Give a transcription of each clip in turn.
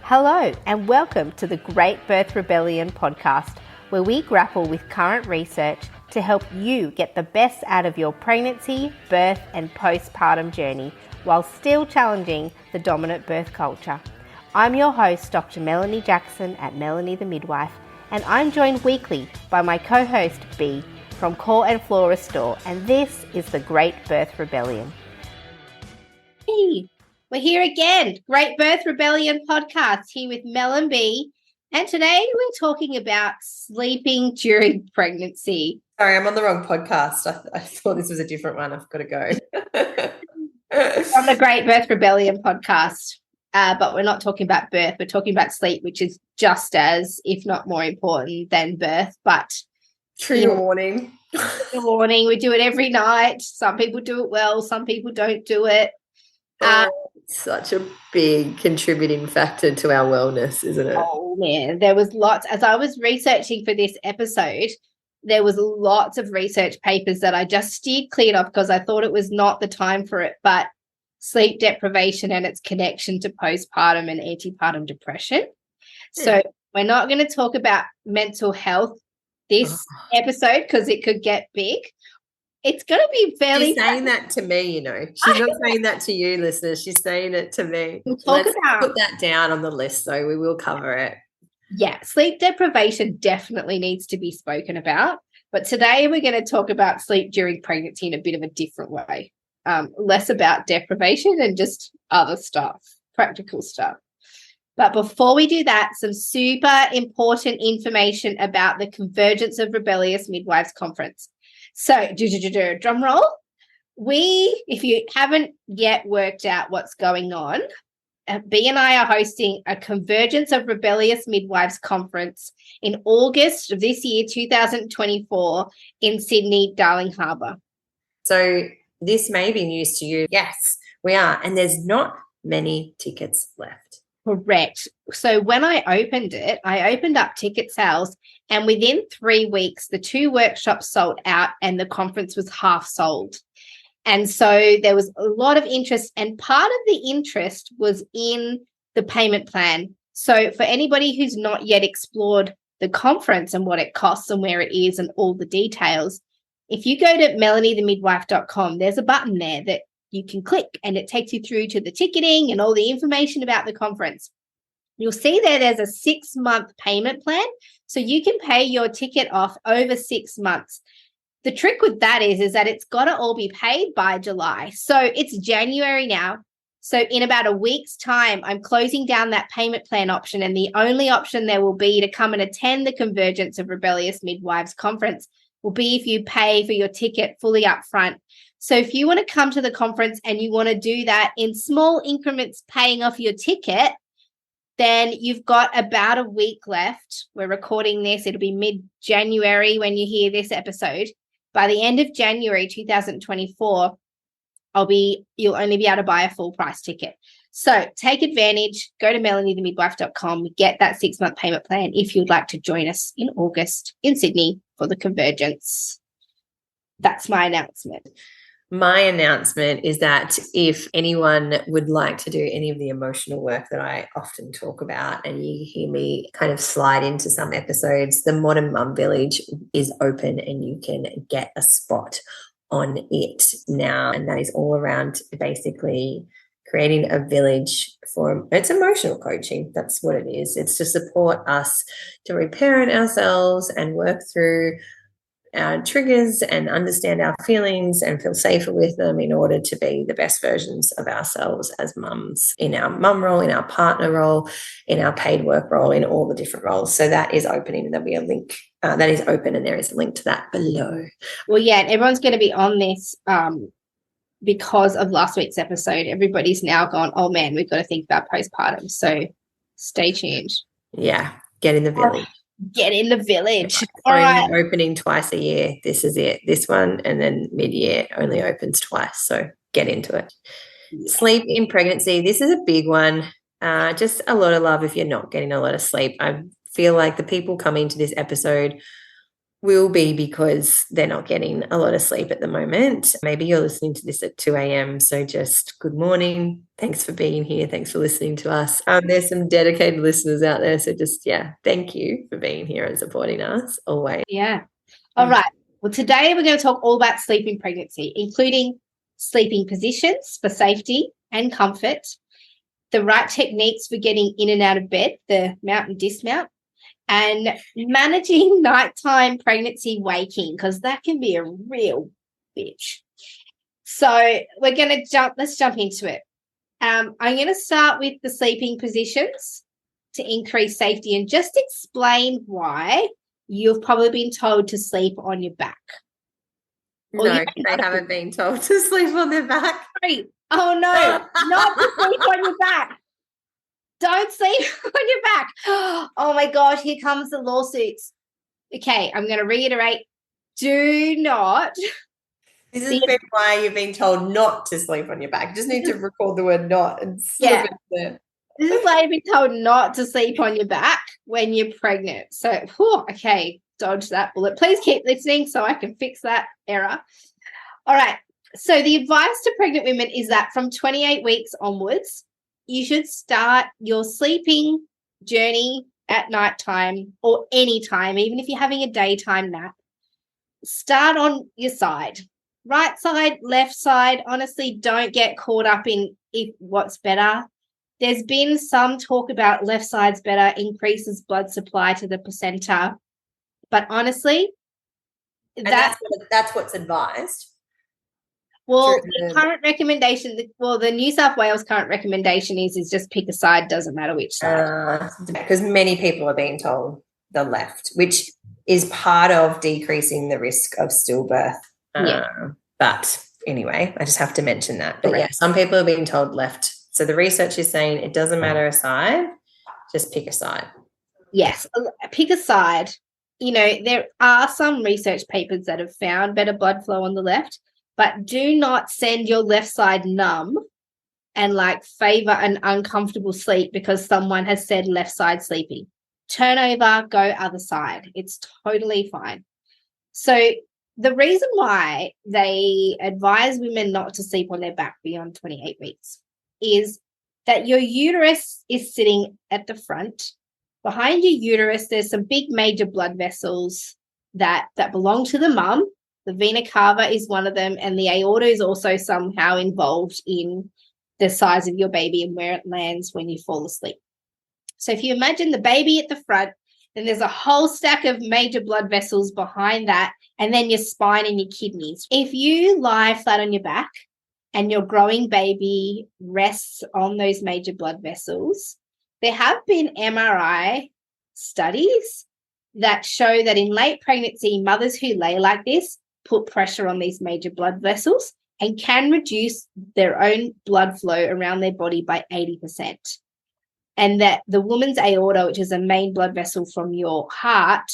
Hello and welcome to the Great Birth Rebellion podcast, where we grapple with current research to help you get the best out of your pregnancy, birth and postpartum journey while still challenging the dominant birth culture. I'm your host, Dr. Melanie Jackson at Melanie the Midwife, and I'm joined weekly by my co-host B from Core and Flora Store, and this is the Great Birth Rebellion. Hey, we're here again, Great Birth Rebellion podcast, here with Mel and B, and today we're talking about sleeping during pregnancy. Sorry, I'm on the wrong podcast. I thought this was a different one. I've got to go. On the Great Birth Rebellion podcast, but we're not talking about birth. We're talking about sleep, which is just as, if not more important than birth. But True warning. Warning. We do it every night. Some people do it well. Some people don't do it. It's such a big contributing factor to our wellness, isn't it? Oh, man. There was lots. As I was researching for this episode, there was lots of research papers that I just steered clear of because I thought it was not the time for it, but sleep deprivation and its connection to postpartum and antepartum depression. So we're not going to talk about mental health this episode because it could get big. It's going to be fairly... She's saying that to me, you know. She's not saying that to you, listeners. She's saying it to me. Let's put that down on the list, though. We will cover it. Yeah, sleep deprivation definitely needs to be spoken about. But today we're going to talk about sleep during pregnancy in a bit of a different way. Less about deprivation and just other stuff, practical stuff. But before we do that, some super important information about the Convergence of Rebellious Midwives Conference. So, drum roll. If you haven't yet worked out what's going on, B and I are hosting a Convergence of Rebellious Midwives Conference in August of this year, 2024, in Sydney, Darling Harbour. So this may be news to you. Yes, we are. And there's not many tickets left. Correct. So when I opened up ticket sales, and within 3 weeks, the 2 workshops sold out and the conference was half sold. And so there was a lot of interest, and part of the interest was in the payment plan. So for anybody who's not yet explored the conference and what it costs and where it is and all the details, if you go to melaniethemidwife.com, there's a button there that you can click and it takes you through to the ticketing and all the information about the conference. You'll see there's a 6-month payment plan. So you can pay your ticket off over 6 months. The trick with that is that it's got to all be paid by July. So it's January now. So in about a week's time, I'm closing down that payment plan option. And the only option there will be to come and attend the Convergence of Rebellious Midwives Conference will be if you pay for your ticket fully up front. So if you want to come to the conference and you want to do that in small increments, paying off your ticket, then you've got about a week left. We're recording this. It'll be mid-January when you hear this episode. By the end of January 2024, you'll only be able to buy a full price ticket. So take advantage, go to melaniethemidwife.com, get that 6-month payment plan if you'd like to join us in August in Sydney for the Convergence. That's my announcement. My announcement is that if anyone would like to do any of the emotional work that I often talk about, and you hear me kind of slide into some episodes, the Modern Mum Village is open and you can get a spot on it now. And that is all around basically creating a village it's emotional coaching. That's what it is. It's to support us to reparent ourselves and work through our triggers and understand our feelings and feel safer with them in order to be the best versions of ourselves as mums, in our mum role, in our partner role, in our paid work role, in all the different roles. So that is opening, and there'll be a link that is open, and there is a link to that below. Well, yeah, and everyone's going to be on this because of last week's episode. Everybody's now gone, oh man, we've got to think about postpartum. So stay tuned. Yeah, get in the village. Get in the village. All right. Opening twice a year. This is it. This one, and then mid-year only opens twice. So get into it. Yeah. Sleep in pregnancy. This is a big one. Just a lot of love if you're not getting a lot of sleep. I feel like the people coming to this episode will be because they're not getting a lot of sleep at the moment. Maybe you're listening to this at 2 a.m. So just good morning. Thanks for being here. Thanks for listening to us. There's some dedicated listeners out there. So just, thank you for being here and supporting us always. Yeah. All right. Well, today we're going to talk all about sleep in pregnancy, including sleeping positions for safety and comfort, the right techniques for getting in and out of bed, the mount and dismount, and managing nighttime pregnancy waking, because that can be a real bitch. So let's jump into it. I'm going to start with the sleeping positions to increase safety and just explain why you've probably been told to sleep on your back. No, they haven't been told to sleep on their back. Oh, no, not to sleep on your back. Don't sleep on your back. Oh, my gosh, here comes the lawsuits. Okay, I'm going to reiterate. Do not. This is why you've been told not to sleep on your back. You just need to record the word not and slip it there. This is why you've been told not to sleep on your back when you're pregnant. So, okay, dodge that bullet. Please keep listening so I can fix that error. All right. So the advice to pregnant women is that from 28 weeks onwards, you should start your sleeping journey at nighttime or any time, even if you're having a daytime nap. Start on your side. Right side, left side. Honestly, don't get caught up in what's better. There's been some talk about left side's better, increases blood supply to the placenta. But honestly, that's what's advised. Well, the current recommendation, the New South Wales current recommendation is just pick a side, doesn't matter which side. Because many people are being told the left, which is part of decreasing the risk of stillbirth. But anyway, I just have to mention that. But some people are being told left. So the research is saying it doesn't matter a side, just pick a side. Yes, pick a side. There are some research papers that have found better blood flow on the left, but do not send your left side numb and favor an uncomfortable sleep because someone has said left side sleeping. Turn over, go other side. It's totally fine. So the reason why they advise women not to sleep on their back beyond 28 weeks is that your uterus is sitting at the front. Behind your uterus, there's some big major blood vessels that belong to the mum. The vena cava is one of them, and the aorta is also somehow involved in the size of your baby and where it lands when you fall asleep. So if you imagine the baby at the front, then there's a whole stack of major blood vessels behind that, and then your spine and your kidneys. If you lie flat on your back and your growing baby rests on those major blood vessels, there have been MRI studies that show that in late pregnancy, mothers who lay like this put pressure on these major blood vessels and can reduce their own blood flow around their body by 80%. And that the woman's aorta, which is a main blood vessel from your heart,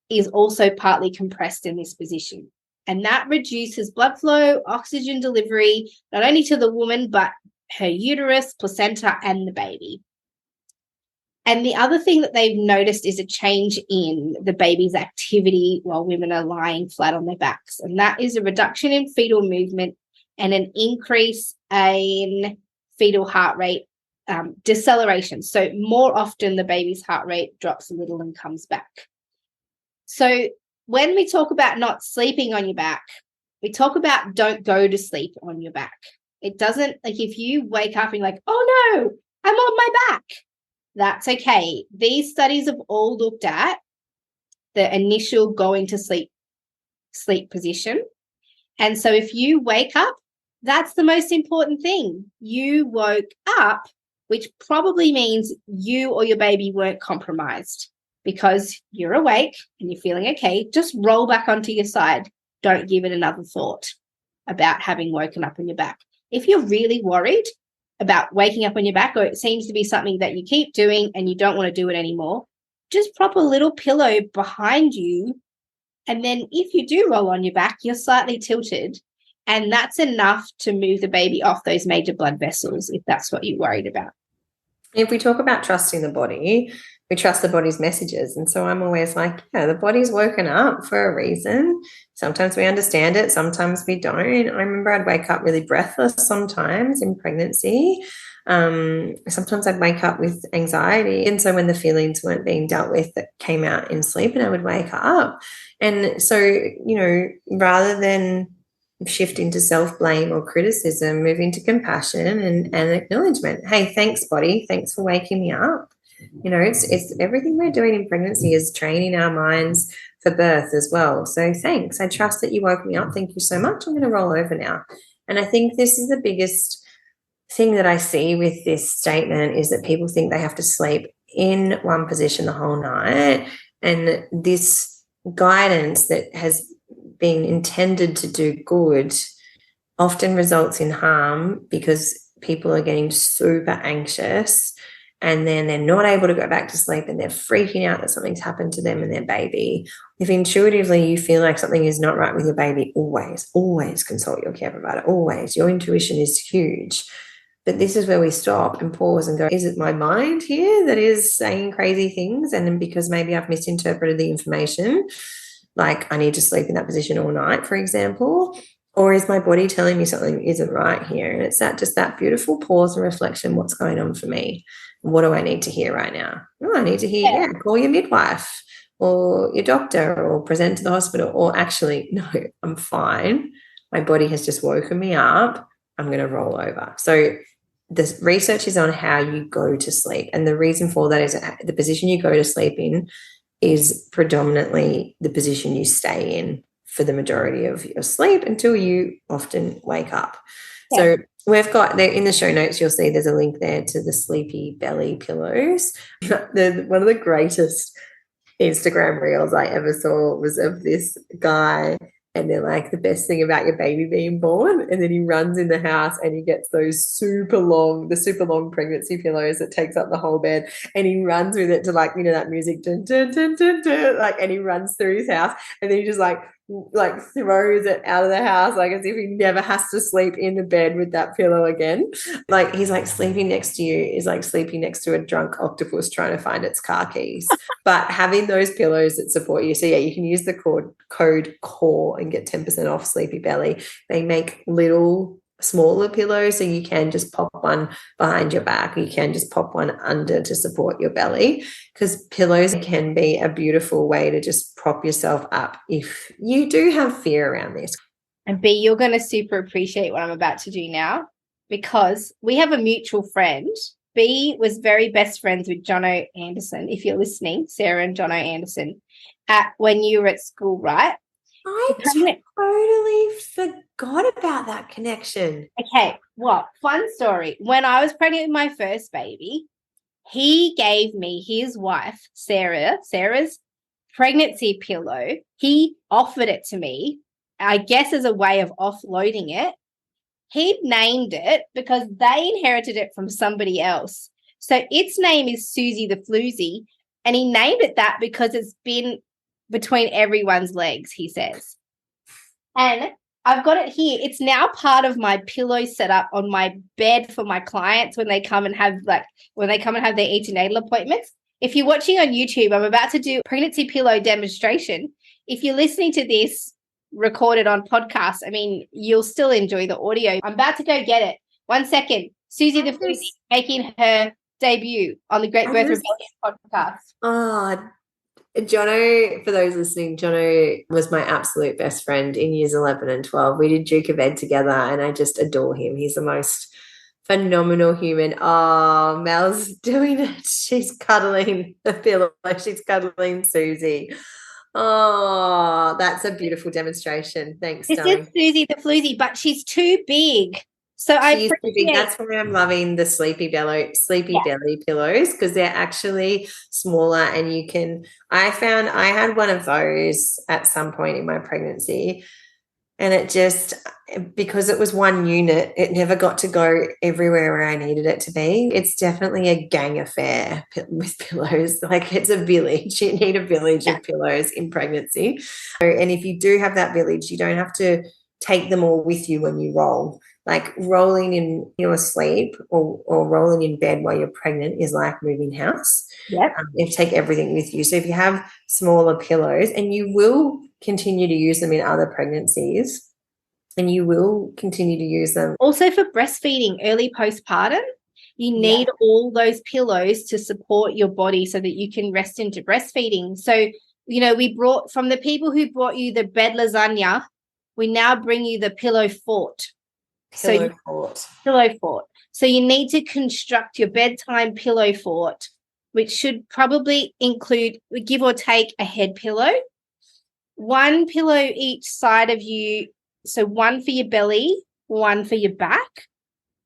is also partly compressed in this position. And that reduces blood flow, oxygen delivery, not only to the woman, but her uterus, placenta, and the baby. And the other thing that they've noticed is a change in the baby's activity while women are lying flat on their backs. And that is a reduction in fetal movement and an increase in fetal heart rate deceleration. So more often the baby's heart rate drops a little and comes back. So when we talk about not sleeping on your back, we talk about don't go to sleep on your back. It doesn't, if you wake up and you're like, oh no, I'm on my back. That's okay. These studies have all looked at the initial going to sleep position. And so if you wake up, that's the most important thing. You woke up, which probably means you or your baby weren't compromised because you're awake and you're feeling okay. Just roll back onto your side. Don't give it another thought about having woken up on your back. If you're really worried about waking up on your back, or it seems to be something that you keep doing and you don't want to do it anymore, just prop a little pillow behind you. And then if you do roll on your back, you're slightly tilted. And that's enough to move the baby off those major blood vessels if that's what you're worried about. If we talk about trusting the body, we trust the body's messages. And so I'm always like, yeah, the body's woken up for a reason. Sometimes we understand it, sometimes we don't. I remember I'd wake up really breathless sometimes in pregnancy. Sometimes I'd wake up with anxiety. And so when the feelings weren't being dealt with, that came out in sleep, and I would wake up. And so, rather than shift into self-blame or criticism, move into compassion and acknowledgement. Hey, thanks, body. Thanks for waking me up. It's everything we're doing in pregnancy is training our minds for birth as well. So thanks. I trust that you woke me up. Thank you so much. I'm going to roll over now. And I think this is the biggest thing that I see with this statement, is that people think they have to sleep in one position the whole night. And this guidance that has been intended to do good often results in harm, because people are getting super anxious and then they're not able to go back to sleep, and they're freaking out that something's happened to them and their baby. If intuitively you feel like something is not right with your baby, always consult your care provider. Always. Your intuition is huge. But this is where we stop and pause and go, is it my mind here that is saying crazy things? And then because maybe I've misinterpreted the information, like I need to sleep in that position all night, for example, or is my body telling me something isn't right here? And it's that beautiful pause and reflection. What's going on for me? What do I need to hear right now? Oh, I need to hear, call your midwife or your doctor, or present to the hospital, or actually, no, I'm fine. My body has just woken me up. I'm going to roll over. So the research is on how you go to sleep. And the reason for that is that the position you go to sleep in is predominantly the position you stay in for the majority of your sleep until you often wake up. Yeah. So we've got there in the show notes, you'll see there's a link there to the sleepy belly pillows. One of the greatest Instagram reels I ever saw was of this guy, and they're like, the best thing about your baby being born. And then he runs in the house and he gets those super long pregnancy pillows that takes up the whole bed. And he runs with it to, like, that music, dun, dun, dun, dun, dun, like, and he runs through his house, and then he just like throws it out of the house, like as if he never has to sleep in the bed with that pillow again. Like, he's like, sleeping next to you is like sleeping next to a drunk octopus trying to find its car keys. But having those pillows that support you. So yeah, you can use the code CORE and get 10% off Sleepy Belly. They make little smaller pillows, so you can just pop one behind your back, you can just pop one under to support your belly, because pillows can be a beautiful way to just prop yourself up if you do have fear around this. And B, you're going to super appreciate what I'm about to do now, because we have a mutual friend. B was very best friends with Jono Anderson. If you're listening, Sarah and Jono Anderson, when you were at school, right? I totally forgot about that connection. Okay, well, fun story. When I was pregnant with my first baby, he gave me his wife, Sarah's pregnancy pillow. He offered it to me, I guess as a way of offloading it. He named it because they inherited it from somebody else. So its name is Susie the Floozy, and he named it that because it's been between everyone's legs, he says. And I've got it here. It's now part of my pillow setup on my bed for my clients when they come and have their antenatal appointments. If you're watching on YouTube, I'm about to do a pregnancy pillow demonstration. If you're listening to this recorded on podcast, I mean, you'll still enjoy the audio. I'm about to go get it. 1 second. Susie the Floozy making her debut on the Great Birth Rebellion podcast. Oh, Jono, for those listening, Jono was my absolute best friend in years 11 and 12. We did Duke of Ed together, and I just adore him. He's the most phenomenal human. Oh, Mel's doing it. She's cuddling the pillow. She's cuddling Susie. Oh, that's a beautiful demonstration. Thanks, darling. This is Susie the Floozy, but she's too big. So that's why I'm loving the Sleepy Belly pillows, because they're actually smaller, and you can. I had one of those at some point in my pregnancy, and it just, because it was one unit, it never got to go everywhere where I needed it to be. It's definitely a gang affair with pillows. Like, it's a village. You need a village of pillows in pregnancy. And if you do have that village, you don't have to take them all with you when you roll. Like rolling in your sleep or rolling in bed while you're pregnant is like moving house. Yep. You take everything with you. So if you have smaller pillows, and you will continue to use them in other pregnancies, and you will continue to use them. Also for breastfeeding, early postpartum, you need all those pillows to support your body so that you can rest into breastfeeding. So, we brought from the people who brought you the bed lasagna, we now bring you the pillow fort. Pillow fort. Pillow fort. So you need to construct your bedtime pillow fort, which should probably include, give or take, a head pillow, one pillow each side of you. So one for your belly, one for your back,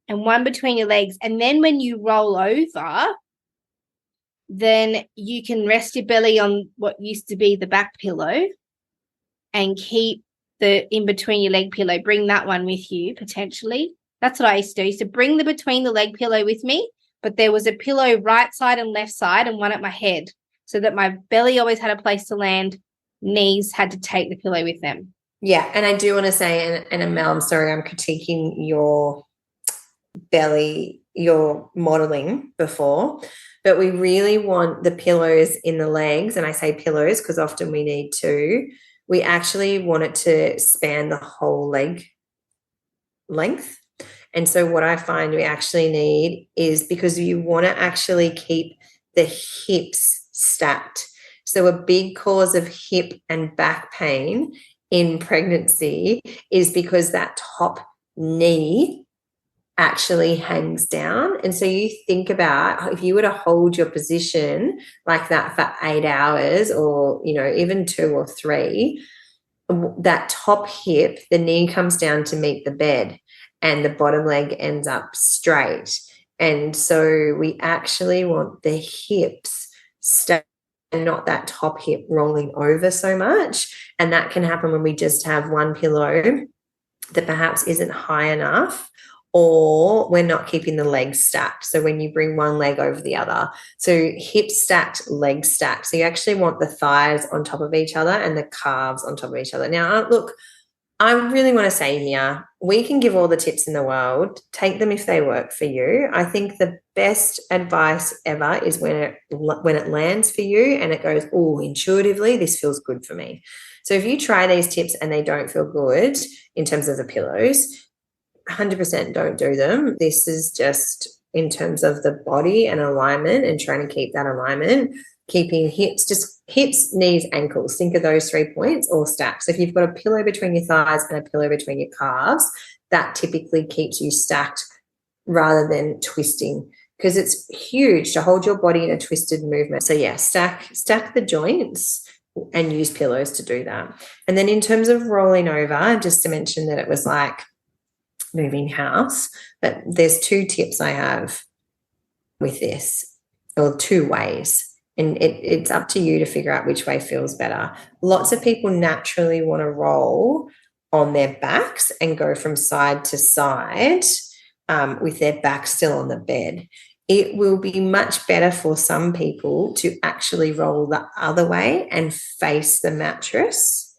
and one between your legs. And then when you roll over, then you can rest your belly on what used to be the back pillow and keep the in between your leg pillow. Bring that one with you potentially. That's what I used to do. I used to bring the between the leg pillow with me, but there was a pillow right side and left side and one at my head so that my belly always had a place to land. Knees had to take the pillow with them. Yeah, and I do want to say, and Amel, I'm sorry, I'm critiquing your belly, your modeling before, but we really want the pillows in the legs, and I say pillows because often we need two. We actually want it to span the whole leg length. And so what I find we actually need is, because you want to actually keep the hips stacked. So a big cause of hip and back pain in pregnancy is because that top knee actually hangs down. And so you think about, if you were to hold your position like that for 8 hours or, even 2 or 3, that top hip, the knee comes down to meet the bed and the bottom leg ends up straight. And so we actually want the hips stay and not that top hip rolling over so much. And that can happen when we just have one pillow that perhaps isn't high enough, or we're not keeping the legs stacked. So when you bring one leg over the other, so hip stacked, leg stacked. So you actually want the thighs on top of each other and the calves on top of each other. Now, look, I really want to say here, we can give all the tips in the world. Take them if they work for you. I think the best advice ever is when it lands for you and it goes, oh, intuitively, this feels good for me. So if you try these tips and they don't feel good in terms of the pillows, 100% don't do them. This is just in terms of the body and alignment and trying to keep that alignment, keeping hips, knees, ankles. Think of those 3 points all stacked. So if you've got a pillow between your thighs and a pillow between your calves, that typically keeps you stacked rather than twisting, because it's huge to hold your body in a twisted movement. So yeah, stack the joints and use pillows to do that. And then in terms of rolling over, just to mention that it was like moving house, but there's 2 tips I have with this, or 2 ways, and it's up to you to figure out which way feels better. Lots of people naturally want to roll on their backs and go from side to side with their back still on the bed. It will be much better for some people to actually roll the other way and face the mattress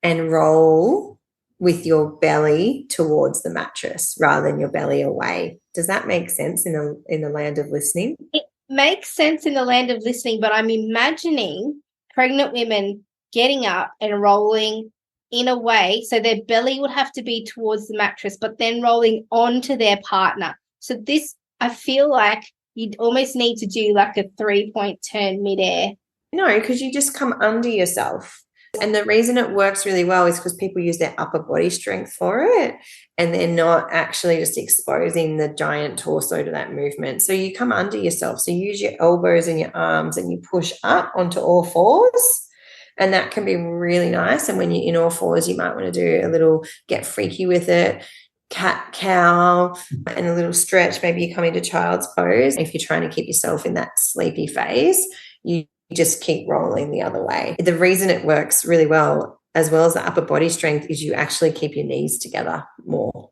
and roll with your belly towards the mattress rather than your belly away. Does that make sense in the land of listening? It makes sense in the land of listening, but I'm imagining pregnant women getting up and rolling in a way so their belly would have to be towards the mattress, but then rolling onto their partner. So this, I feel like you'd almost need to do like a 3-point turn midair. No, because you just come under yourself. And the reason it works really well is because people use their upper body strength for it, and they're not actually just exposing the giant torso to that movement. So you come under yourself. So you use your elbows and your arms and you push up onto all fours. And that can be really nice. And when you're in all fours, you might want to do a little get freaky with it, cat cow, and a little stretch. Maybe you come into child's pose. If you're trying to keep yourself in that sleepy phase, you just keep rolling the other way. The reason it works really well, as well as the upper body strength, is you actually keep your knees together more.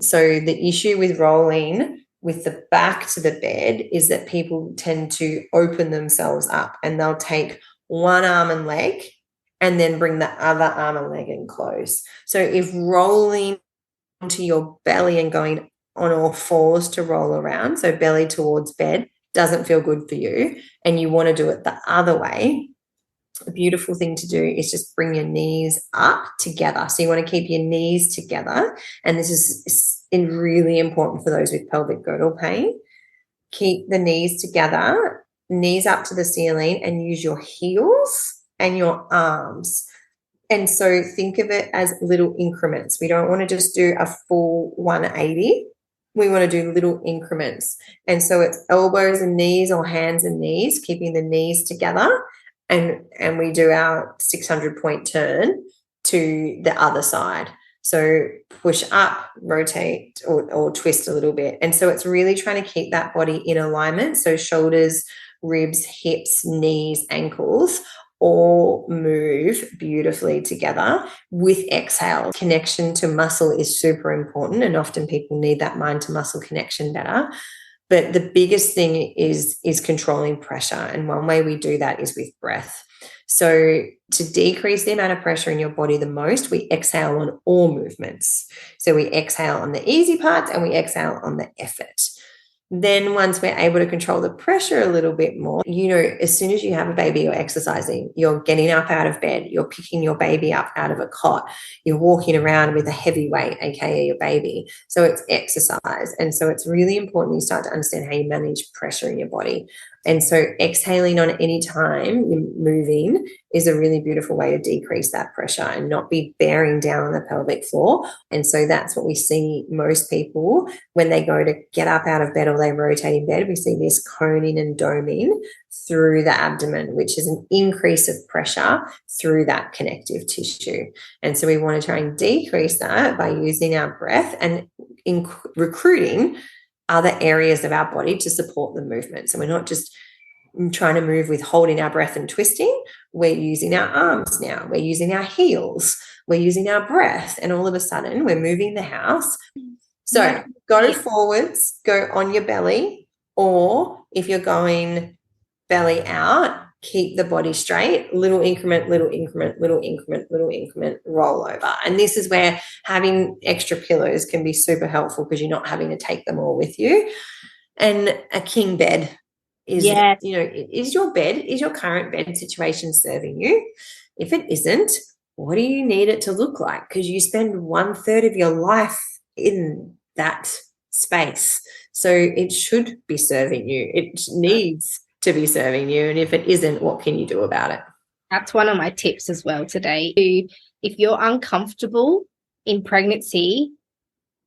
So the issue with rolling with the back to the bed is that people tend to open themselves up, and they'll take one arm and leg and then bring the other arm and leg in close. So if rolling onto your belly and going on all fours to roll around, so belly towards bed, doesn't feel good for you, and you want to do it the other way, a beautiful thing to do is just bring your knees up together. So you want to keep your knees together. And this is really important for those with pelvic girdle pain. Keep the knees together, knees up to the ceiling, and use your heels and your arms. And so think of it as little increments. We don't want to just do a full 180. We want to do little increments. And so it's elbows and knees or hands and knees, keeping the knees together. And we do our 600-point turn to the other side. So push up, rotate, or twist a little bit. And so it's really trying to keep that body in alignment. So shoulders, ribs, hips, knees, ankles all move beautifully together with exhale. Connection to muscle is super important, and often people need that mind to muscle connection better. But the biggest thing is controlling pressure. And one way we do that is with breath. So to decrease the amount of pressure in your body the most, we exhale on all movements. So we exhale on the easy parts and we exhale on the effort. Then once we're able to control the pressure a little bit more, as soon as you have a baby, you're exercising, you're getting up out of bed, you're picking your baby up out of a cot, you're walking around with a heavy weight, aka your baby. So it's exercise. And so it's really important you start to understand how you manage pressure in your body. And so exhaling on any time you're moving is a really beautiful way to decrease that pressure and not be bearing down on the pelvic floor. And so that's what we see most people when they go to get up out of bed or they rotate in bed. We see this coning and doming through the abdomen, which is an increase of pressure through that connective tissue. And so we want to try and decrease that by using our breath and recruiting other areas of our body to support the movement. So we're not just trying to move with holding our breath and twisting. We're using our arms now. We're using our heels. We're using our breath. And all of a sudden, we're moving the house. So go forwards, go on your belly, or if you're going belly out, keep the body straight, little increment, little increment, little increment, little increment, roll over. And this is where having extra pillows can be super helpful because you're not having to take them all with you. And a king bed is, is your current bed situation serving you? If it isn't, what do you need it to look like? Because you spend 1/3 of your life in that space. So it should be serving you. It needs to be serving you. And if it isn't, what can you do about it? That's one of my tips as well today. If you're uncomfortable in pregnancy,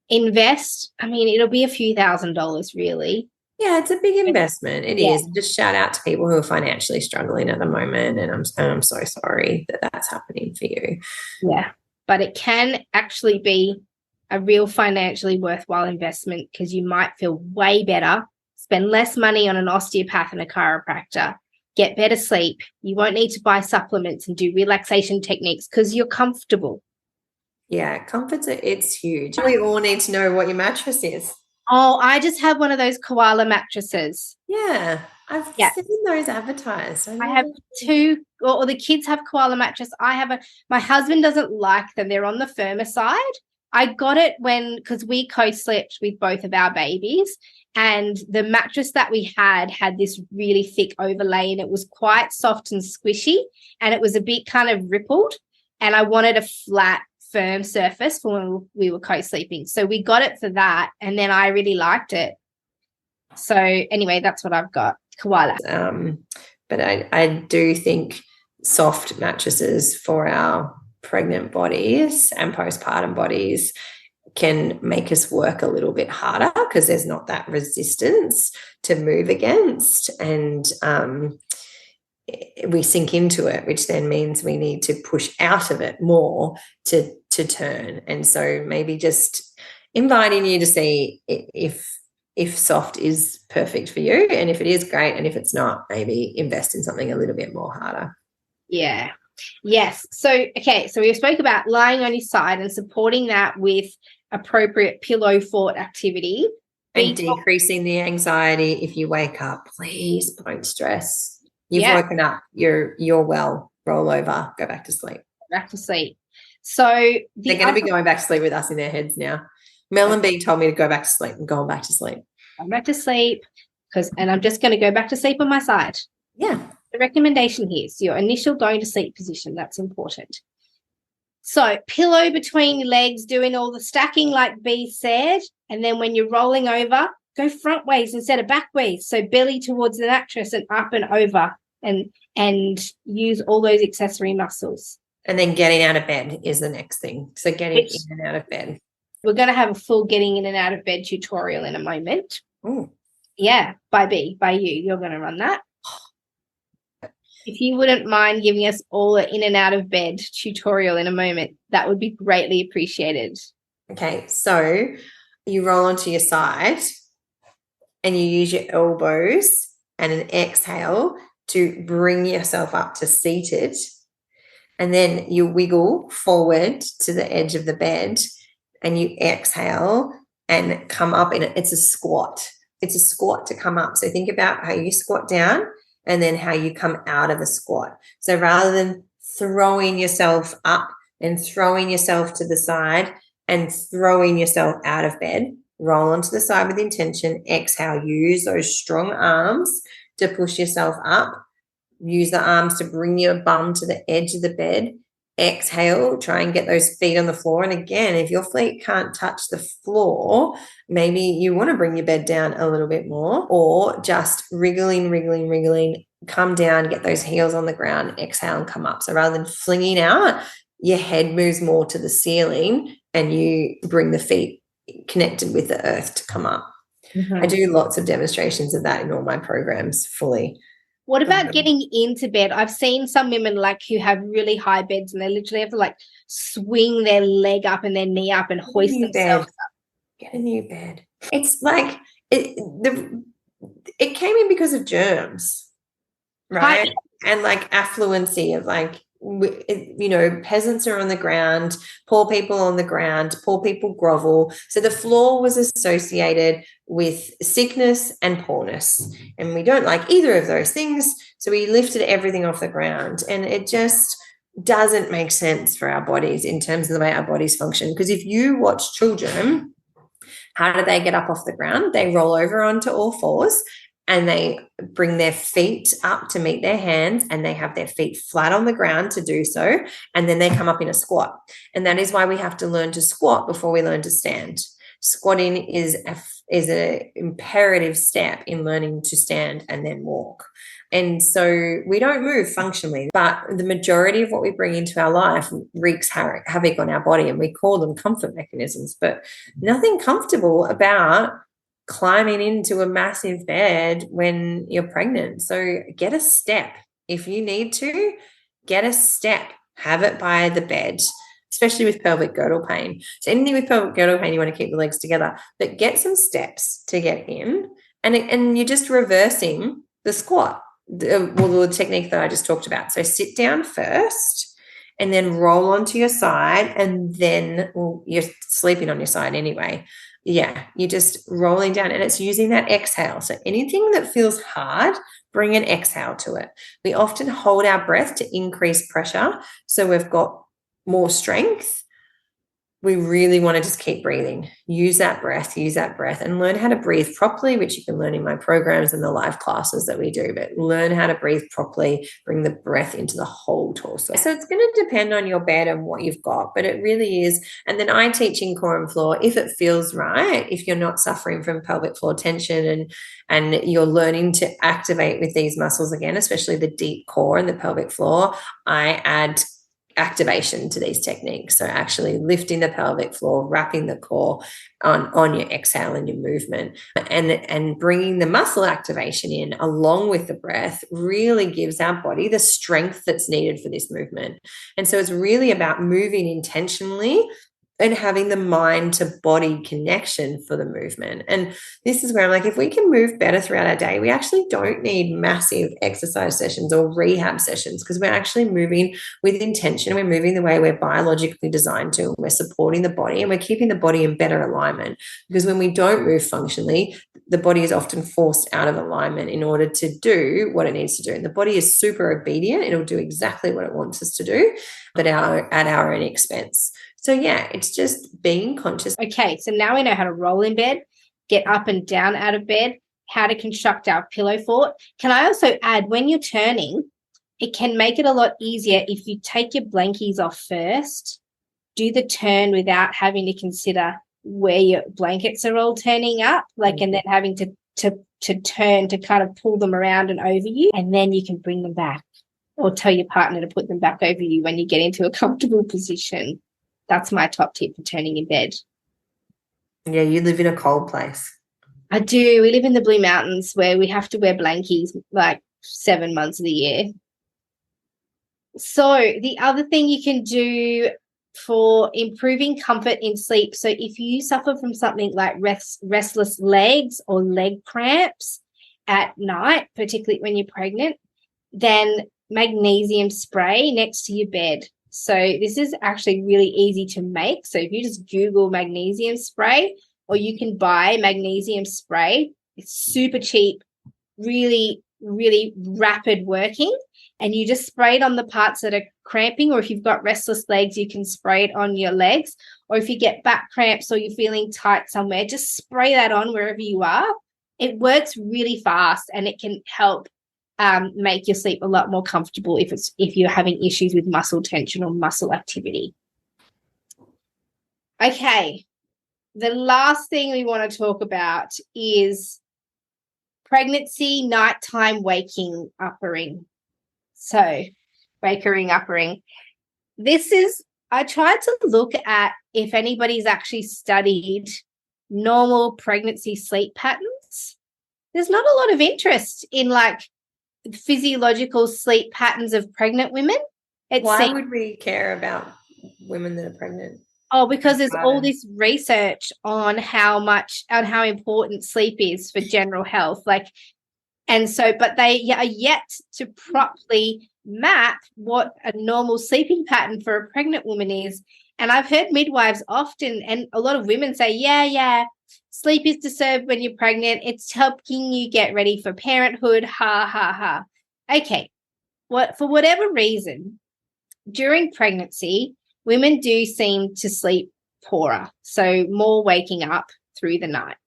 invest. I mean, it'll be a few $1,000s really. Yeah, it's a big investment. It is. Just shout out to people who are financially struggling at the moment. And I'm so sorry that that's happening for you. Yeah, but it can actually be a real financially worthwhile investment because you might feel way better, spend less money on an osteopath and a chiropractor, get better sleep. You won't need to buy supplements and do relaxation techniques because you're comfortable. Yeah, it's huge. We all need to know what your mattress is. Oh, I just have one of those koala mattresses. Yeah, I've seen those advertised. I have two, or the kids have koala mattress. My husband doesn't like them. They're on the firmer side. I got it because we co-slept with both of our babies, and the mattress that we had this really thick overlay, and it was quite soft and squishy, and it was a bit kind of rippled, and I wanted a flat, firm surface for when we were co-sleeping. So we got it for that, and then I really liked it. So anyway, that's what I've got, koala. But I do think soft mattresses for our pregnant bodies and postpartum bodies can make us work a little bit harder because there's not that resistance to move against, and we sink into it, which then means we need to push out of it more to turn. And so maybe just inviting you to see if soft is perfect for you, and if it is, great, and if it's not, maybe invest in something a little bit more harder. Yeah. Yes. So we spoke about lying on your side and supporting that with appropriate pillow fort activity. And decreasing the anxiety. If you wake up, please don't stress. You've woken up. You're well. Roll over. Go back to sleep. Back to sleep. So they're going to be going back to sleep with us in their heads now. Mel and B told me to go back to sleep. I'm going back to sleep. I'm back to sleep and I'm just going to go back to sleep on my side. Yeah. The recommendation here is your initial going to sleep position. That's important. So pillow between your legs, doing all the stacking like B said. And then when you're rolling over, go front ways instead of back ways. So belly towards the mattress and up and over and use all those accessory muscles. And then getting out of bed is the next thing. So getting in and out of bed. We're going to have a full getting in and out of bed tutorial in a moment. Ooh. Yeah, by you. You're going to run that. If you wouldn't mind giving us all an in and out of bed tutorial in a moment, that would be greatly appreciated. Okay, so you roll onto your side and you use your elbows and an exhale to bring yourself up to seated. And then you wiggle forward to the edge of the bed and you exhale and come up in it. It's a squat. It's a squat to come up. So think about how you squat down and then how you come out of a squat. So rather than throwing yourself up and throwing yourself to the side and throwing yourself out of bed, roll onto the side with intention, exhale, use those strong arms to push yourself up. Use the arms to bring your bum to the edge of the bed. Exhale, try and get those feet on the floor. And again, if your feet can't touch the floor, maybe you want to bring your bed down a little bit more, or just wriggling, come down, get those heels on the ground, exhale and come up. So rather than flinging out, your head moves more to the ceiling and you bring the feet connected with the earth to come up. Mm-hmm. I do lots of demonstrations of that in all my programs fully. What about getting into bed? I've seen some women who have really high beds and they literally have to swing their leg up and their knee up and hoist themselves up. Get a new bed. It's it came in because of germs, right? And affluency of peasants are on the ground, poor people on the ground, poor people grovel. So the floor was associated with sickness and poorness. And we don't like either of those things. So we lifted everything off the ground. And it just doesn't make sense for our bodies in terms of the way our bodies function. Because if you watch children, how do they get up off the ground? They roll over onto all fours and they bring their feet up to meet their hands and they have their feet flat on the ground to do so. And then they come up in a squat. And that is why we have to learn to squat before we learn to stand. Squatting is an imperative step in learning to stand and then walk. And so we don't move functionally, but the majority of what we bring into our life wreaks havoc on our body, and we call them comfort mechanisms, but nothing comfortable about climbing into a massive bed when you're pregnant. So get a step. If you need to, get a step. Have it by the bed, especially with pelvic girdle pain. So anything with pelvic girdle pain, you want to keep the legs together, but get some steps to get in. And you're just reversing the squat, the technique that I just talked about. So sit down first and then roll onto your side, and then you're sleeping on your side anyway. Yeah, you're just rolling down, and it's using that exhale. So anything that feels hard, bring an exhale to it. We often hold our breath to increase pressure, so we've got more strength. We really want to just keep breathing. Use that breath, and learn how to breathe properly, which you can learn in my programs and the live classes that we do. But learn how to breathe properly, bring the breath into the whole torso. So it's going to depend on your bed and what you've got, but it really is. And then I teach in core and floor if it feels right, if you're not suffering from pelvic floor tension and you're learning to activate with these muscles again, especially the deep core and the pelvic floor, I add activation to these techniques. So actually lifting the pelvic floor, wrapping the core on your exhale and your movement, and bringing the muscle activation in along with the breath really gives our body the strength that's needed for this movement. And so it's really about moving intentionally and having the mind to body connection for the movement. And this is where I'm like, if we can move better throughout our day, we actually don't need massive exercise sessions or rehab sessions, because we're actually moving with intention. We're moving the way we're biologically designed to, and we're supporting the body, and we're keeping the body in better alignment. Because when we don't move functionally, the body is often forced out of alignment in order to do what it needs to do. And the body is super obedient. It'll do exactly what it wants us to do, but at our own expense. So yeah, it's just being conscious. Okay, so now we know how to roll in bed, get up and down out of bed, how to construct our pillow fort. Can I also add, when you're turning, it can make it a lot easier if you take your blankies off first, do the turn without having to consider where your blankets are all turning up, and then having to turn to kind of pull them around and over you, and then you can bring them back or tell your partner to put them back over you when you get into a comfortable position. That's my top tip for turning in bed. Yeah, you live in a cold place. I do. We live in the Blue Mountains where we have to wear blankies like 7 months of the year. So the other thing you can do for improving comfort in sleep, so if you suffer from something like restless legs or leg cramps at night, particularly when you're pregnant, then magnesium spray next to your bed. So this is actually really easy to make. So if you just Google magnesium spray, or you can buy magnesium spray, it's super cheap, really, really rapid working. And you just spray it on the parts that are cramping, or if you've got restless legs, you can spray it on your legs. Or if you get back cramps or you're feeling tight somewhere, just spray that on wherever you are. It works really fast, and it can help make your sleep a lot more comfortable if you're having issues with muscle tension or muscle activity. Okay, the last thing we want to talk about is pregnancy nighttime waking uppering. So, wakering uppering. I tried to look at if anybody's actually studied normal pregnancy sleep patterns. There's not a lot of interest in physiological sleep patterns of pregnant women. Why would we care about women that are pregnant? Oh, because there's all this research on how important sleep is for general health. But they are yet to properly map what a normal sleeping pattern for a pregnant woman is. And I've heard midwives often, and a lot of women say, yeah, sleep is disturbed when you're pregnant. It's helping you get ready for parenthood. Ha, ha, ha. Okay. For whatever reason, during pregnancy, women do seem to sleep poorer, so more waking up through the night.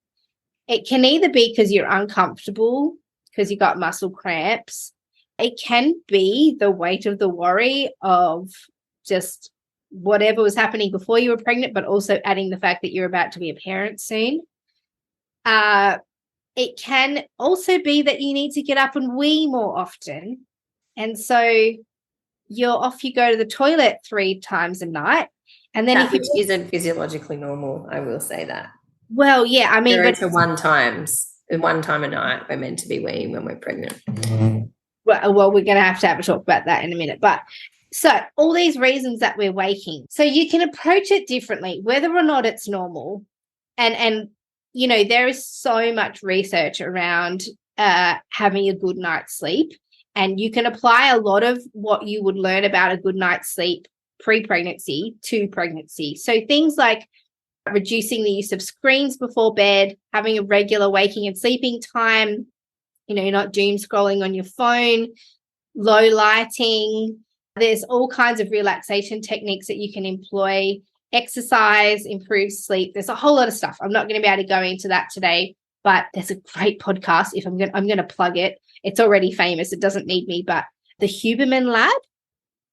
It can either be because you're uncomfortable, because you got muscle cramps. It can be the weight of the worry of just whatever was happening before you were pregnant, but also adding the fact that you're about to be a parent soon. It can also be that you need to get up and wee more often. And so you go to the toilet 3 times a night. And then which isn't physiologically normal, I will say that. Well, yeah, I mean, but one time a night we're meant to be weeing when we're pregnant. Well, we're going to have a talk about that in a minute. But so all these reasons that we're waking, so you can approach it differently, whether or not it's normal. And there is so much research around having a good night's sleep, and you can apply a lot of what you would learn about a good night's sleep pre-pregnancy to pregnancy. So things like reducing the use of screens before bed, having a regular waking and sleeping time, you're not doom scrolling on your phone, low lighting. There's all kinds of relaxation techniques that you can employ. Exercise improves sleep. There's a whole lot of stuff. I'm not going to be able to go into that today, but there's a great podcast. If I'm going to plug it. It's already famous. It doesn't need me, but the Huberman Lab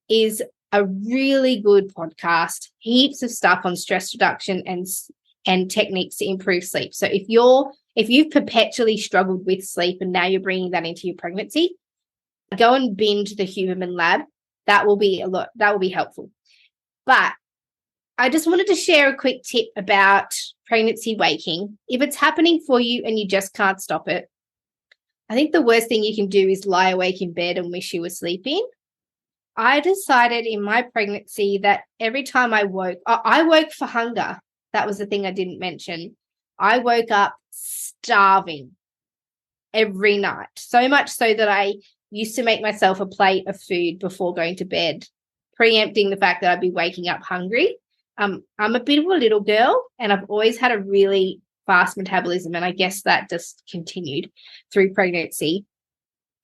is a really good podcast. Heaps of stuff on stress reduction and techniques to improve sleep. So if you've perpetually struggled with sleep and now you're bringing that into your pregnancy, go and binge the Huberman Lab. That will be helpful. But I just wanted to share a quick tip about pregnancy waking. If it's happening for you and you just can't stop it, I think the worst thing you can do is lie awake in bed and wish you were sleeping. I decided in my pregnancy that every time I woke for hunger. That was the thing I didn't mention. I woke up starving every night, so much so that I used to make myself a plate of food before going to bed, preempting the fact that I'd be waking up hungry. I'm a bit of a little girl, and I've always had a really fast metabolism, and I guess that just continued through pregnancy.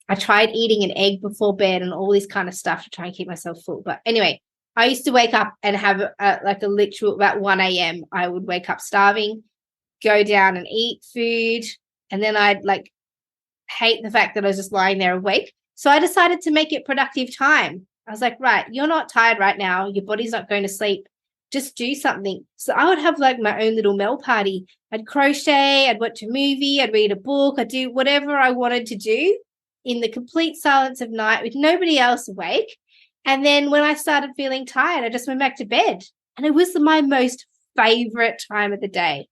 I tried eating an egg before bed and all this kind of stuff to try and keep myself full. But anyway, I used to wake up and have like a literal about 1 a.m. I would wake up starving, go down and eat food, and then I'd like hate the fact that I was just lying there awake. So I decided to make it productive time. I was like, right, you're not tired right now. Your body's not going to sleep. Just do something. So I would have like my own little Mel party. I'd crochet, I'd watch a movie, I'd read a book, I'd do whatever I wanted to do in the complete silence of night with nobody else awake. And then when I started feeling tired, I just went back to bed. And it was my most favorite time of the day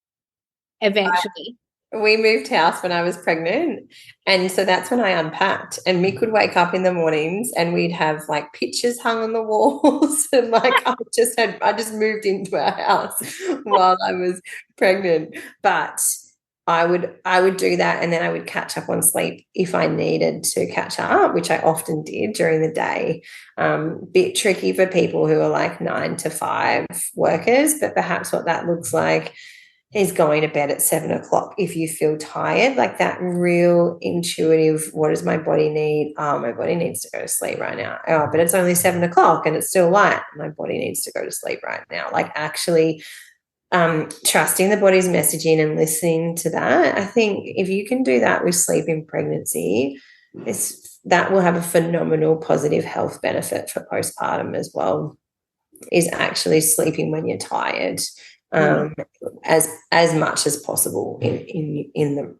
eventually. We moved house when I was pregnant. And so that's when I unpacked. And Mick would wake up in the mornings and we'd have like pictures hung on the walls. And like I just moved into our house while I was pregnant. But I would do that, and then I would catch up on sleep if I needed to catch up, which I often did during the day. Bit tricky for people who are like 9 to 5 workers, but perhaps what that looks like is going to bed at 7 o'clock if you feel tired, like that real intuitive, what does my body need? Oh, my body needs to go to sleep right now. Oh, but it's only 7 o'clock and it's still light. My body needs to go to sleep right now. Like actually trusting the body's messaging and listening to that. I think if you can do that with sleep in pregnancy, that will have a phenomenal positive health benefit for postpartum as well, is actually sleeping when you're tired. As much as possible in the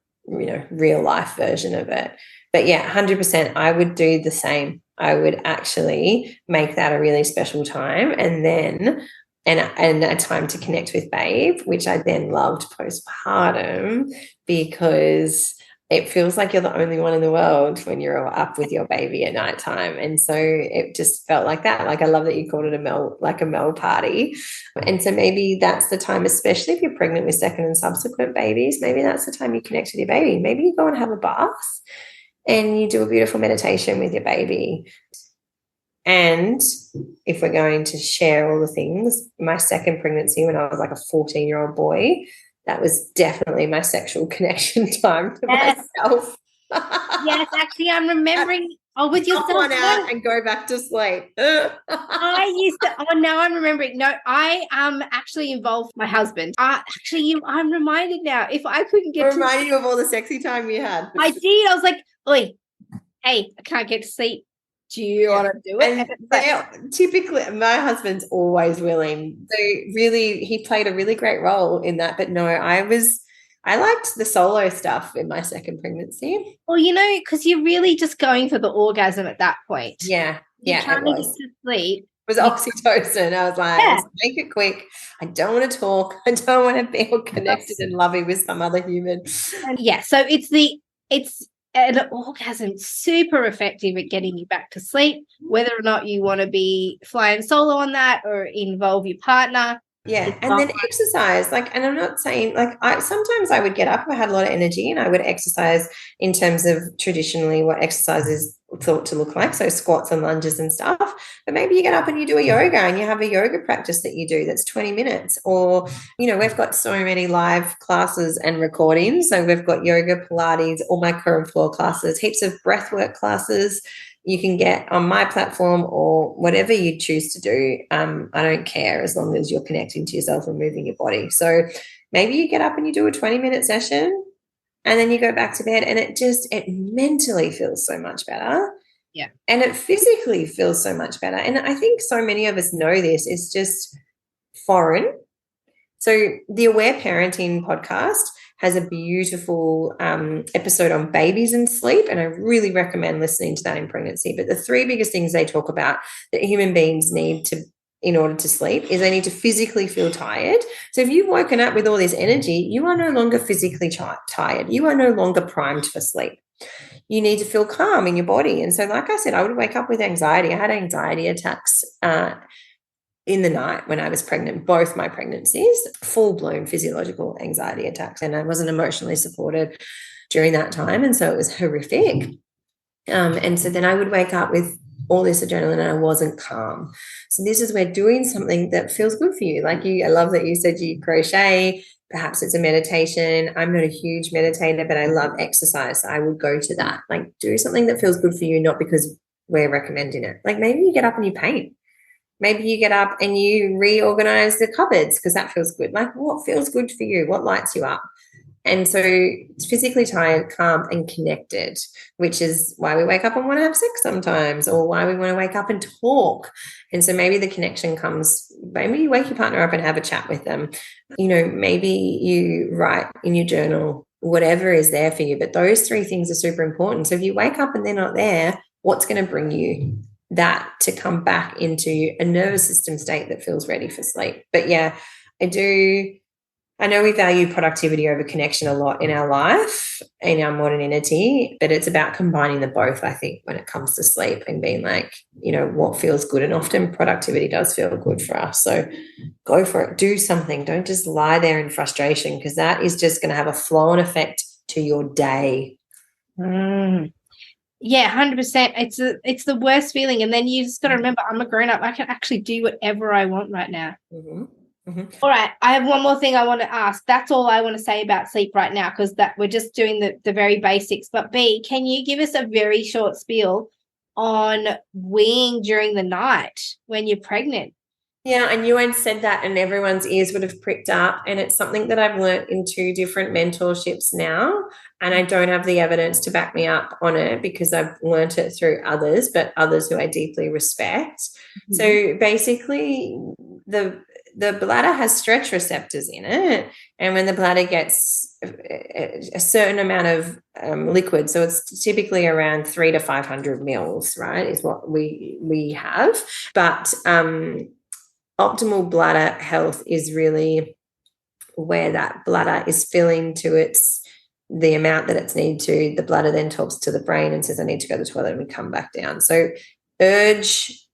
real life version of it. But yeah, 100%, I would do the same. I would actually make that a really special time, and then and a time to connect with babe, which I then loved postpartum because it feels like you're the only one in the world when you're up with your baby at nighttime. And so it just felt like that. Like I love that you called it a Mel party. And so maybe that's the time, especially if you're pregnant with second and subsequent babies, maybe that's the time you connect with your baby. Maybe you go and have a bath and you do a beautiful meditation with your baby. And if we're going to share all the things, my second pregnancy when I was like a 14-year-old boy, that was definitely my sexual connection time to myself. Yes, actually, I'm remembering. Oh, with yourself. One out and go back to sleep. I used to. Oh, now I'm remembering. No, I actually involved my husband. I'm reminded now. If I couldn't get reminding you of all the sexy time you had. I did. I was like, "Oi, hey, I can't get to sleep. Do you want to do it?" And typically, my husband's always willing. So really, he played a really great role in that. But no, I liked the solo stuff in my second pregnancy. Well, because you're really just going for the orgasm at that point. Yeah, you're trying to get to sleep. It was oxytocin. I was like, let's make it quick. I don't want to talk. I don't want to feel connected and lovey with some other human. And so it's an orgasm, super effective at getting you back to sleep, whether or not you want to be flying solo on that or involve your partner. Yeah. And then exercise, and I'm not saying sometimes I would get up if I had a lot of energy and I would exercise in terms of traditionally what exercise is thought to look like. So squats and lunges and stuff. But maybe you get up and you do a yoga and you have a yoga practice that you do that's 20 minutes. Or, we've got so many live classes and recordings. So we've got yoga, Pilates, all my current floor classes, heaps of breathwork classes you can get on my platform or whatever you choose to do. I don't care as long as you're connecting to yourself and moving your body. So maybe you get up and you do a 20-minute session and then you go back to bed, and it mentally feels so much better. Yeah. And it physically feels so much better. And I think so many of us know this. It's just foreign. So the Aware Parenting podcast has a beautiful episode on babies and sleep, and I really recommend listening to that in pregnancy. But the 3 biggest things they talk about that human beings need in order to sleep is they need to physically feel tired. So if you've woken up with all this energy, you are no longer physically tired. You are no longer primed for sleep. You need to feel calm in your body. And so, like I said, I would wake up with anxiety. I had anxiety attacks in the night when I was pregnant, both my pregnancies, full-blown physiological anxiety attacks. And I wasn't emotionally supported during that time. And so it was horrific. And so then I would wake up with all this adrenaline and I wasn't calm. So this is where doing something that feels good for you. I love that you said you crochet. Perhaps it's a meditation. I'm not a huge meditator, but I love exercise. So I would go to that. Do something that feels good for you, not because we're recommending it. Maybe you get up and you paint. Maybe you get up and you reorganize the cupboards because that feels good. Like, what feels good for you? What lights you up? And so it's physically tired, calm, and connected, which is why we wake up and want to have sex sometimes, or why we want to wake up and talk. And so maybe the connection comes, maybe you wake your partner up and have a chat with them. Maybe you write in your journal, whatever is there for you. But those three things are super important. So if you wake up and they're not there, what's going to bring you that to come back into a nervous system state that feels ready for sleep? But yeah, I know we value productivity over connection a lot in our life, in our modernity, but it's about combining the both, I think, when it comes to sleep and being like, what feels good. And often productivity does feel good for us. So go for it. Do something. Don't just lie there in frustration, because that is just going to have a flow-on effect to your day. Yeah, 100%. It's the worst feeling. And then you just got to remember, I'm a grown-up. I can actually do whatever I want right now. All right, I have one more thing I want to ask. That's all I want to say about sleep right now, because that we're just doing the very basics. But B, can you give us a very short spiel on weeing during the night when you're pregnant? Yeah, I knew I'd said that and everyone's ears would have pricked up. And it's something that I've learnt in 2 different mentorships now. And I don't have the evidence to back me up on it because I've learnt it through others, but others who I deeply respect. So basically, the bladder has stretch receptors in it. And when the bladder gets a certain amount of liquid, so it's typically around 300 to 500 mils, right, is what we have. But optimal bladder health is really where that bladder is filling to the amount that it's needed to. The bladder then talks to the brain and says, I need to go to the toilet, and we come back down. So urge,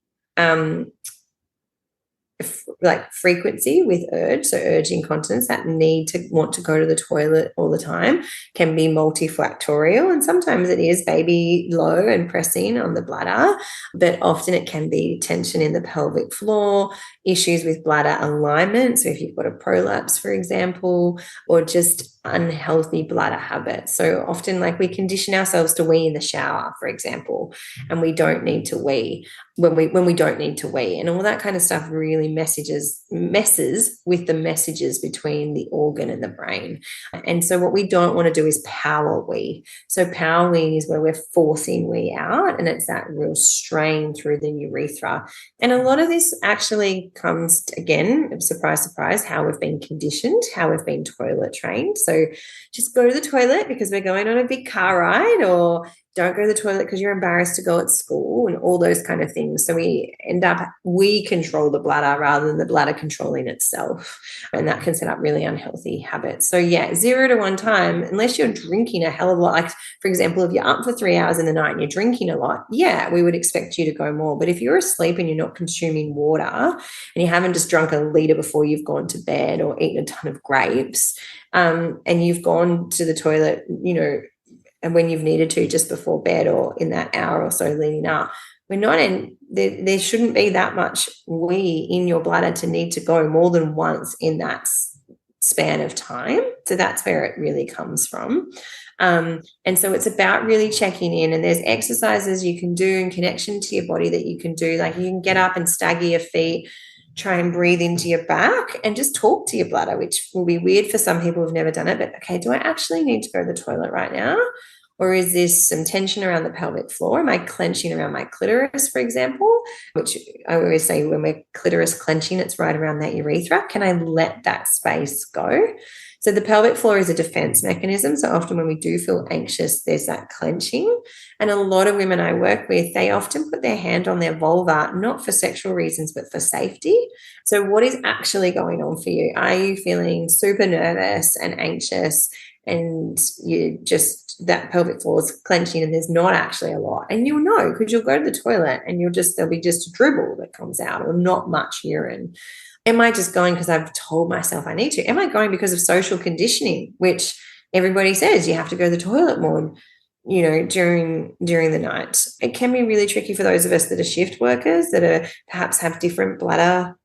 like frequency with urge, so urge incontinence, that need to want to go to the toilet all the time, can be multifactorial. And sometimes it is baby low and pressing on the bladder, but often it can be tension in the pelvic floor, issues with bladder alignment. So if you've got a prolapse, for example, or just unhealthy bladder habits. So often, like, we condition ourselves to wee in the shower, for example, and we don't need to wee when we don't need to wee, and all that kind of stuff really messes with the messages between the organ and the brain. And so what we don't want to do is power wee. So power wee is where we're forcing wee out, and it's that real strain through the urethra. And a lot of this actually comes, again, surprise, surprise, how we've been conditioned, how we've been toilet trained. So just go to the toilet because we're going on a big car ride, or don't go to the toilet because you're embarrassed to go at school, and all those kind of things. So we control the bladder rather than the bladder controlling itself. And that can set up really unhealthy habits. So yeah, 0 to 1 time, unless you're drinking a hell of a lot, like for example, if you're up for 3 hours in the night and you're drinking a lot, yeah, we would expect you to go more. But if you're asleep and you're not consuming water and you haven't just drunk a litre before you've gone to bed or eaten a ton of grapes, and you've gone to the toilet, and when you've needed to just before bed or in that hour or so leading up, there shouldn't be that much wee in your bladder to need to go more than once in that span of time. So that's where it really comes from. And so it's about really checking in, and there's exercises you can do in connection to your body that you can do. Like, you can get up and stagger your feet, try and breathe into your back, and just talk to your bladder, which will be weird for some people who've never done it. But okay, do I actually need to go to the toilet right now? Or is this some tension around the pelvic floor? Am I clenching around my clitoris, for example? Which I always say, when we're clitoris clenching, it's right around that urethra. Can I let that space go? So the pelvic floor is a defense mechanism. So often when we do feel anxious, there's that clenching. And a lot of women I work with, they often put their hand on their vulva, not for sexual reasons, but for safety. So what is actually going on for you? Are you feeling super nervous and anxious, and that pelvic floor is clenching and there's not actually a lot? And you'll know because you'll go to the toilet and there'll be just a dribble that comes out, or not much urine. Am I just going because I've told myself I need to? Am I going because of social conditioning, which everybody says you have to go to the toilet more, during the night? It can be really tricky for those of us that are shift workers, that perhaps have different bladder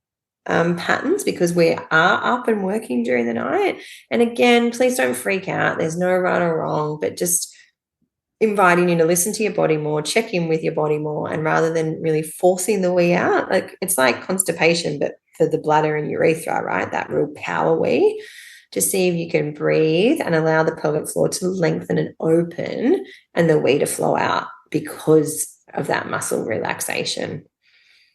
patterns, because we are up and working during the night. And again, please don't freak out. There's no right or wrong, but just inviting you to listen to your body more, check in with your body more, and rather than really forcing the wee out, like it's like constipation, but for the bladder and urethra, right? That real power wee. To see if you can breathe and allow the pelvic floor to lengthen and open and the wee to flow out because of that muscle relaxation.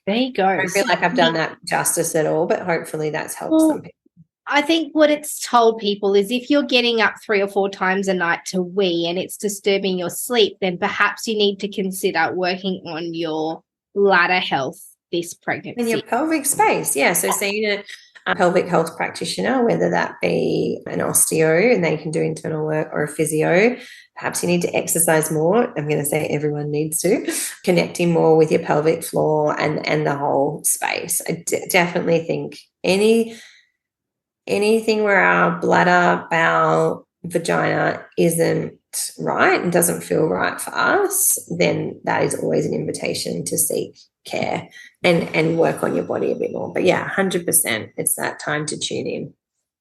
There you go. I don't feel like I've done that justice at all, but hopefully that's helped some people. I think what it's told people is if you're getting up 3 or 4 times a night to wee and it's disturbing your sleep, then perhaps you need to consider working on your bladder health this pregnancy. And your pelvic space, yeah. So seeing a pelvic health practitioner, whether that be an osteo and they can do internal work, or a physio. Perhaps you need to exercise more. I'm going to say everyone needs to. Connecting more with your pelvic floor and the whole space. I definitely think anything where our bladder, bowel, vagina isn't right and doesn't feel right for us, then that is always an invitation to seek care and work on your body a bit more. But yeah, 100%, it's that time to tune in.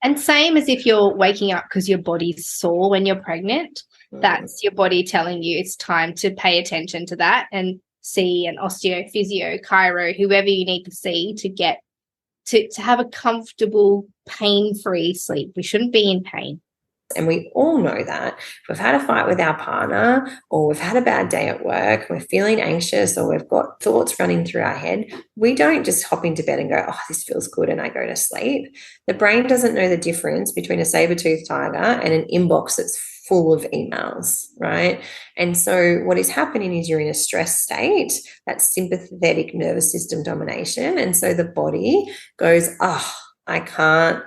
And same as if you're waking up because your body's sore when you're pregnant, that's your body telling you it's time to pay attention to that and see an osteo, physio, chiro, whoever you need to see to get to have a comfortable, pain-free sleep. We shouldn't be in pain. And we all know that if we've had a fight with our partner, or we've had a bad day at work, we're feeling anxious, or we've got thoughts running through our head, we don't just hop into bed and go, oh, this feels good, and I go to sleep. The brain doesn't know the difference between a saber-toothed tiger and an inbox that's full of emails, right? And so what is happening is you're in a stress state, that sympathetic nervous system domination. And so the body goes, oh, I can't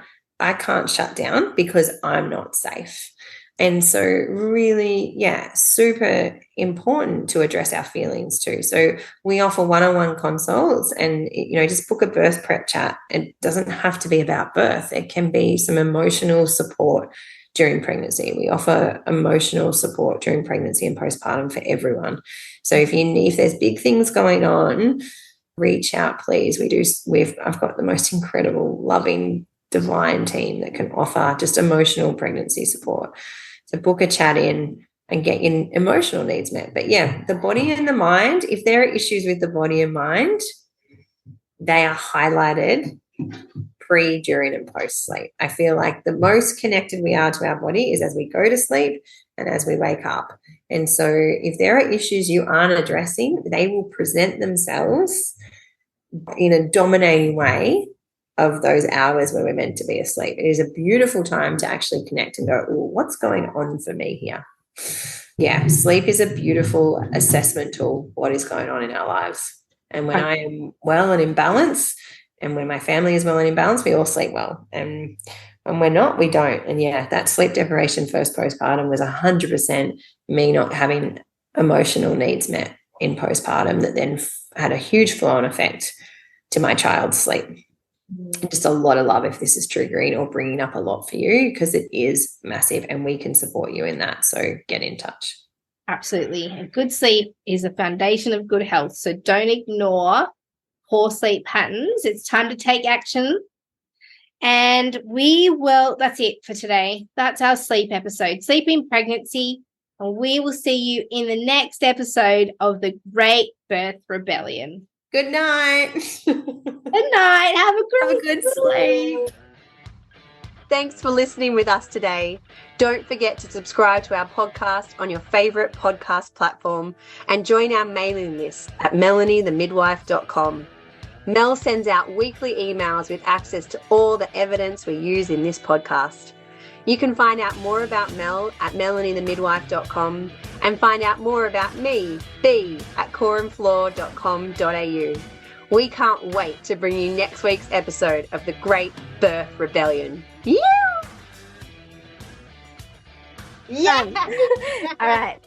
shut down because I'm not safe. And so really, yeah, super important to address our feelings too. So we offer one-on-one consults and, just book a birth prep chat. It doesn't have to be about birth. It can be some emotional support during pregnancy. We offer emotional support during pregnancy and postpartum for everyone. So if there's big things going on, reach out, please. I've got the most incredible, loving, divine team that can offer just emotional pregnancy support. So book a chat in and get your emotional needs met. But yeah, the body and the mind, if there are issues with the body and mind, they are highlighted pre, during, and post sleep. I feel like the most connected we are to our body is as we go to sleep and as we wake up. And so if there are issues you aren't addressing, they will present themselves in a dominating way of those hours where we're meant to be asleep. It is a beautiful time to actually connect and go, oh, what's going on for me here? Yeah, sleep is a beautiful assessment tool for what is going on in our lives. And when I am well and in balance, and when my family is well and in balance, we all sleep well. And when we're not, we don't. And yeah, that sleep deprivation first postpartum was 100% me not having emotional needs met in postpartum that then had a huge flow-on effect to my child's sleep. Just a lot of love if this is triggering or bringing up a lot for you, because it is massive and we can support you in that. So get in touch. Absolutely. And good sleep is a foundation of good health. So don't ignore poor sleep patterns. It's time to take action. And that's it for today. That's our sleep episode, sleep in pregnancy. And we will see you in the next episode of the Great Birth Rebellion. Good night. Good night. Have a good sleep. Thanks for listening with us today. Don't forget to subscribe to our podcast on your favorite podcast platform and join our mailing list at melaniethemidwife.com. Mel sends out weekly emails with access to all the evidence we use in this podcast. You can find out more about Mel at melaniethemidwife.com and find out more about me, B, at coreandfloor.com.au. We can't wait to bring you next week's episode of The Great Birth Rebellion. Yeah! Yeah! All right.